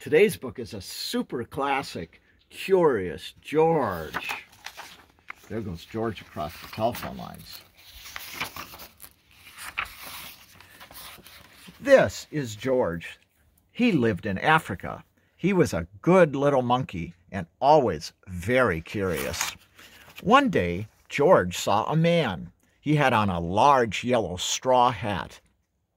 Today's book is a super classic, Curious George. There goes George across the telephone lines. This is George. He lived in Africa. He was a good little monkey and always very curious. One day, George saw a man. He had on a large yellow straw hat.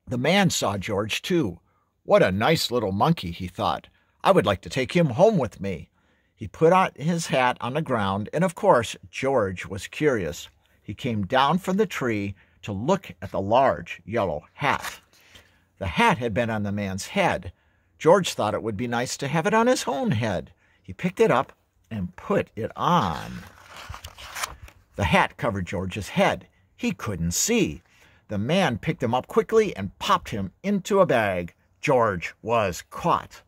The man saw George too. What a nice little monkey, he thought. I would like to take him home with me. He put out his hat on the ground, and of course, George was curious. He came down from the tree to look at the large yellow hat. The hat had been on the man's head. George thought it would be nice to have it on his own head. He picked it up and put it on. The hat covered George's head. He couldn't see. The man picked him up quickly and popped him into a bag. George was caught.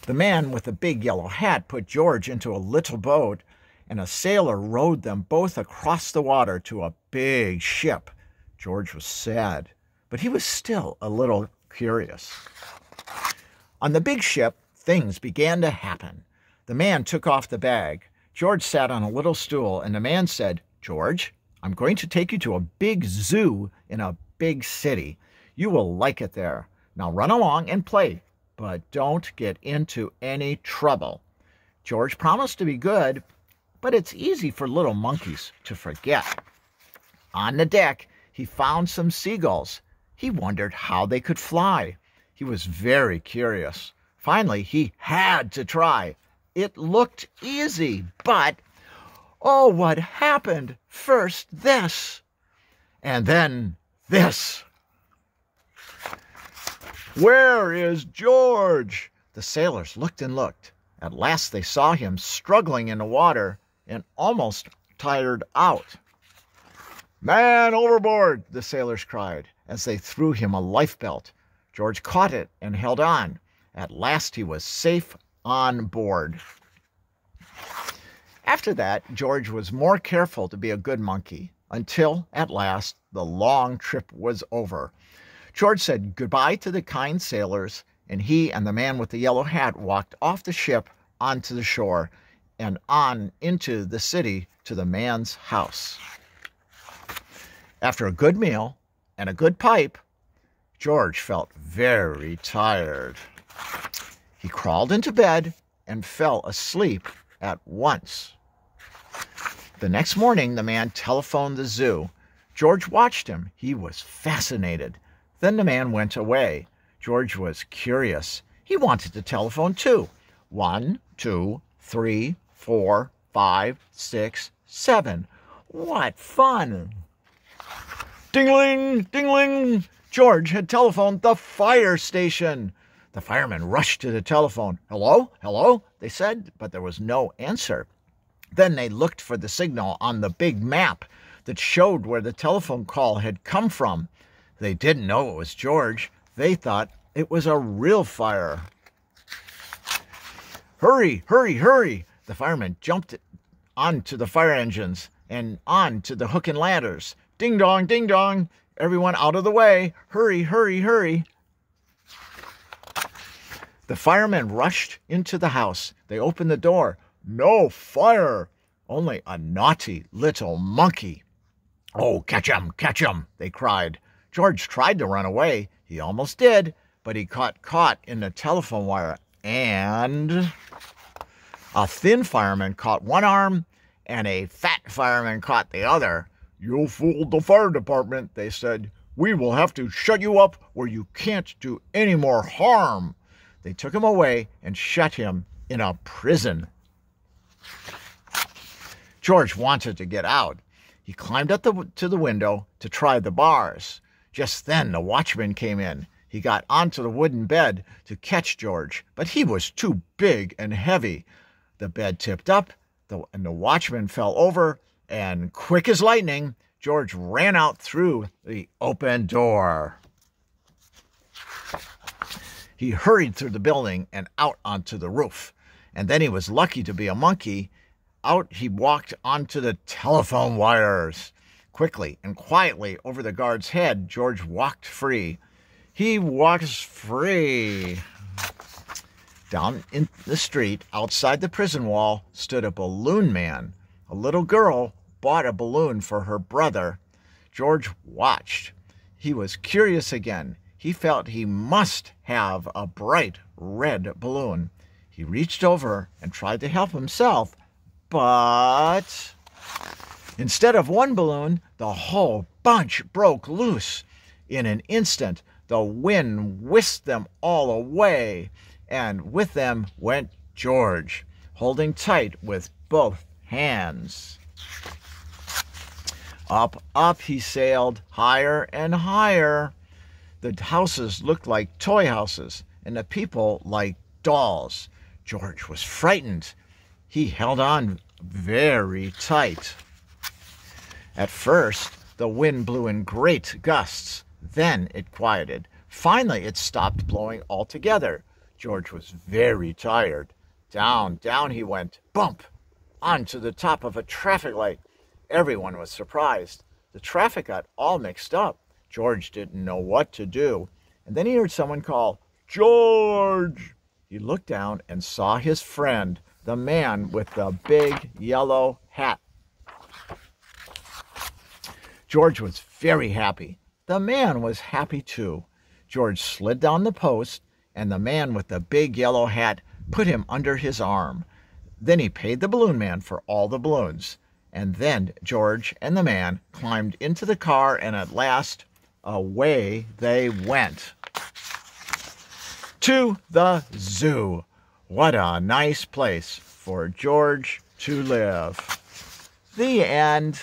The man with the big yellow hat put George into a little boat, and a sailor rowed them both across the water to a big ship. George was sad, but he was still a little curious. On the big ship, things began to happen. The man took off the bag. George sat on a little stool, and the man said, "George, I'm going to take you to a big zoo in a big city. You will like it there. Now run along and play, but don't get into any trouble." George promised to be good, but it's easy for little monkeys to forget. On the deck, he found some seagulls. He wondered how they could fly. He was very curious. Finally, he had to try. It looked easy, but, oh, what happened? First this, and then this. "Where is George?" The sailors looked and looked. At last they saw him struggling in the water and almost tired out. "Man overboard!" the sailors cried as they threw him a lifebelt. George caught it and held on. At last he was safe on board. After that, George was more careful to be a good monkey until, at last, the long trip was over. George said goodbye to the kind sailors, and he and the man with the yellow hat walked off the ship onto the shore and on into the city to the man's house. After a good meal and a good pipe, George felt very tired. He crawled into bed and fell asleep at once. The next morning, the man telephoned the zoo. George watched him. He was fascinated. Then the man went away. George was curious. He wanted to telephone too. 1, 2, 3, 4, 5, 6, 7. What fun! Ding-ling, ding-ling! George had telephoned the fire station. The firemen rushed to the telephone. "Hello? Hello?" they said, but there was no answer. Then they looked for the signal on the big map that showed where the telephone call had come from. They didn't know it was George. They thought it was a real fire. "Hurry, hurry, hurry!" The firemen jumped onto the fire engines and on to the hook and ladders. "Ding dong, ding dong! Everyone out of the way! Hurry, hurry, hurry!" The firemen rushed into the house. They opened the door. No fire! Only a naughty little monkey. "Oh, catch him, catch him!" they cried. George tried to run away. He almost did, but he got caught in the telephone wire, and a thin fireman caught one arm, and a fat fireman caught the other. "You fooled the fire department," they said. "We will have to shut you up where you can't do any more harm." They took him away and shut him in a prison. George wanted to get out. He climbed up to the window to try the bars. Just then the watchman came in. He got onto the wooden bed to catch George, but he was too big and heavy. The bed tipped up, and the watchman fell over, and quick as lightning, George ran out through the open door. He hurried through the building and out onto the roof. And then he was lucky to be a monkey. Out he walked onto the telephone wires. Quickly and quietly over the guard's head, George walked free. He walks free. Down in the street, outside the prison wall, stood a balloon man. A little girl bought a balloon for her brother. George watched. He was curious again. He felt he must have a bright red balloon. He reached over and tried to help himself, but instead of one balloon, the whole bunch broke loose. In an instant, the wind whisked them all away, and with them went George, holding tight with both hands. Up, up he sailed, higher and higher. The houses looked like toy houses, and the people like dolls. George was frightened. He held on very tight. At first, the wind blew in great gusts. Then it quieted. Finally, it stopped blowing altogether. George was very tired. Down, down he went, bump, onto the top of a traffic light. Everyone was surprised. The traffic got all mixed up. George didn't know what to do. And then he heard someone call, "George!" He looked down and saw his friend, the man with the big yellow hat. George was very happy. The man was happy too. George slid down the post, and the man with the big yellow hat put him under his arm. Then he paid the balloon man for all the balloons. And then George and the man climbed into the car, and at last, away they went. To the zoo. What a nice place for George to live. The end.